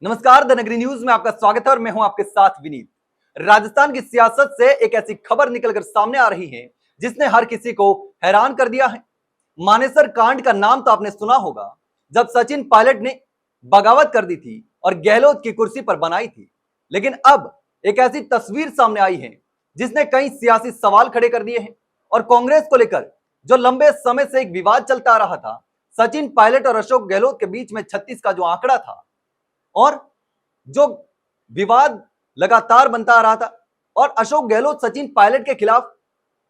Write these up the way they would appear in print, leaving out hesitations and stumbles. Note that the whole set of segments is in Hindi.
नमस्कार, द नगरी न्यूज में आपका स्वागत है और मैं हूं आपके साथ विनीत। राजस्थान की सियासत से एक ऐसी खबर निकलकर सामने आ रही है जिसने हर किसी को हैरान कर दिया है। मानेसर कांड का नाम तो आपने सुना होगा, जब सचिन पायलट ने बगावत कर दी थी और गहलोत की कुर्सी पर बनाई थी। लेकिन अब एक ऐसी तस्वीर सामने आई है जिसने कई सियासी सवाल खड़े कर दिए हैं और कांग्रेस को लेकर जो लंबे समय से एक विवाद चलता आ रहा था, सचिन पायलट और अशोक गहलोत के बीच में 36 का जो आंकड़ा था और जो विवाद लगातार बनता आ रहा था, और अशोक गहलोत सचिन पायलट के खिलाफ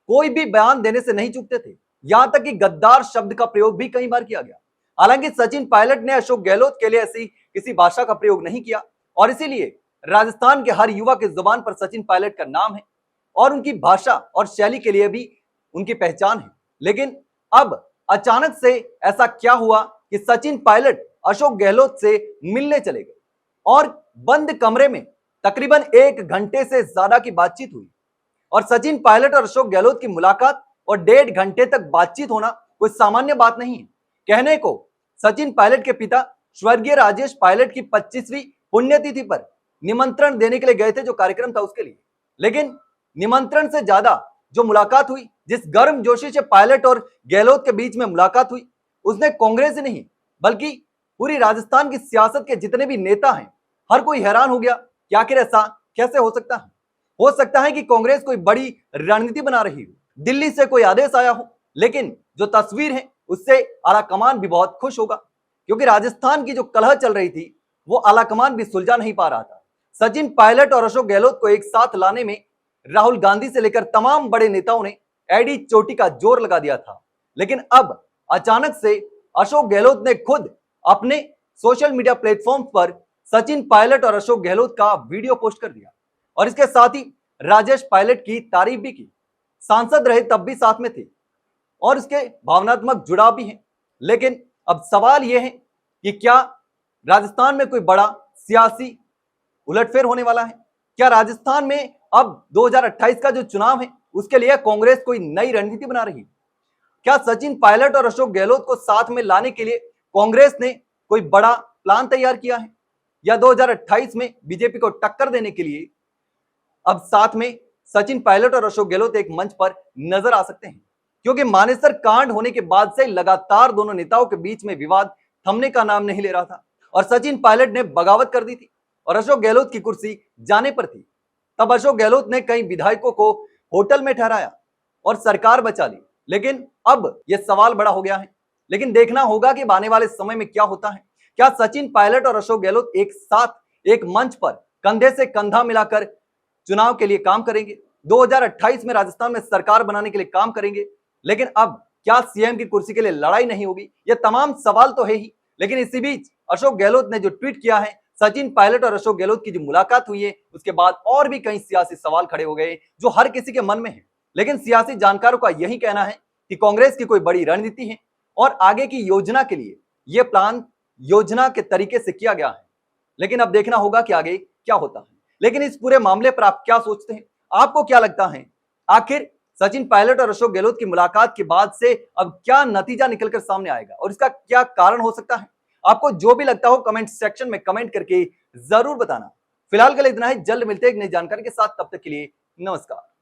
कोई भी बयान देने से नहीं चूकते थे। यहां तक कि गद्दार शब्द का प्रयोग भी कई बार किया गया। हालांकि सचिन पायलट ने अशोक गहलोत के लिए ऐसी किसी भाषा का प्रयोग नहीं किया और इसीलिए राजस्थान के हर युवा के जुबान पर सचिन पायलट का नाम है और उनकी भाषा और शैली के लिए भी उनकी पहचान है। लेकिन अब अचानक से ऐसा क्या हुआ कि सचिन पायलट अशोक गहलोत से मिलने चले गए और बंद कमरे में तकरीबन 1 घंटे से ज्यादा की बातचीत हुई। और सचिन पायलट और अशोक गहलोत की मुलाकात और 1.5 घंटे तक बातचीत होना कोई सामान्य बात नहीं है। कहने को सचिन पायलट के पिता स्वर्गीय राजेश पायलट की 25वीं पुण्यतिथि पर निमंत्रण देने के लिए गए थे, जो कार्यक्रम था उसके लिए। लेकिन निमंत्रण से ज्यादा जो मुलाकात हुई, जिस गर्म जोशी से पायलट और गहलोत के बीच में मुलाकात हुई, उसने कांग्रेस ही नहीं बल्कि पूरी राजस्थान की सियासत के जितने भी नेता हैं, हर कोई हैरान हो गया कि आखिर ऐसा कैसे हो सकता है। हो सकता है कि कांग्रेस कोई बड़ी रणनीति बना रही हो, दिल्ली से कोई आदेश आया हो, लेकिन जो तस्वीर है उससे आलाकमान भी बहुत खुश होगा, क्योंकि राजस्थान की जो कलह चल रही थी वो आलाकमान भी सुलझा नहीं पा रहा था। सचिन पायलट और अशोक गहलोत को एक साथ लाने में राहुल गांधी से लेकर तमाम बड़े नेताओं ने एडी चोटी का जोर लगा दिया था। लेकिन अब अचानक से अशोक गहलोत ने खुद अपने सोशल मीडिया प्लेटफॉर्म पर सचिन पायलट और अशोक गहलोत का वीडियो पोस्ट कर दिया और इसके साथ ही राजेश पायलट की तारीफ भी की। सांसद रहे तब भी साथ में थे और इसके भावनात्मक जुड़ाव भी है। लेकिन अब सवाल यह है कि क्या राजस्थान में कोई बड़ा सियासी उलटफेर होने वाला है? क्या राजस्थान में अब 2028 का जो चुनाव है उसके लिए कांग्रेस कोई नई रणनीति बना रही है? क्या सचिन पायलट और अशोक गहलोत को साथ में लाने के लिए कांग्रेस ने कोई बड़ा प्लान तैयार किया है, या 2028 में बीजेपी को टक्कर देने के लिए अब साथ में सचिन पायलट और अशोक गहलोत एक मंच पर नजर आ सकते हैं? क्योंकि मानेसर कांड होने के बाद से लगातार दोनों नेताओं के बीच में विवाद थमने का नाम नहीं ले रहा था और सचिन पायलट ने बगावत कर दी थी और अशोक गहलोत की कुर्सी जाने पर थी। तब अशोक गहलोत ने कई विधायकों को होटल में ठहराया और सरकार बचा ली। लेकिन अब यह सवाल बड़ा हो गया है। लेकिन देखना होगा कि आने वाले समय में क्या होता है। क्या सचिन पायलट और अशोक गहलोत एक साथ एक मंच पर कंधे से कंधा मिलाकर चुनाव के लिए काम करेंगे, 2028 में राजस्थान में सरकार बनाने के लिए काम करेंगे? लेकिन अब क्या सीएम की कुर्सी के लिए लड़ाई नहीं होगी? ये तमाम सवाल तो है ही। लेकिन इसी बीच अशोक गहलोत ने जो ट्वीट किया है, सचिन पायलट और अशोक गहलोत की जो मुलाकात हुई है, उसके बाद और भी कई सियासी सवाल खड़े हो गए जो हर किसी के मन में है। लेकिन सियासी जानकारों का यही कहना है कि कांग्रेस की कोई बड़ी रणनीति है और आगे की योजना के लिए यह प्लान योजना के तरीके से किया गया है। लेकिन अब देखना होगा कि आगे क्या होता है। लेकिन इस पूरे मामले पर आप क्या सोचते हैं? आपको क्या लगता है, आखिर सचिन पायलट और अशोक गहलोत की मुलाकात के बाद से अब क्या नतीजा निकलकर सामने आएगा और इसका क्या कारण हो सकता है? आपको जो भी लगता हो कमेंट सेक्शन में कमेंट करके जरूर बताना। फिलहाल के लिए इतना ही, जल्द मिलते हैं एक नई जानकारी के साथ। तब तक के लिए नमस्कार।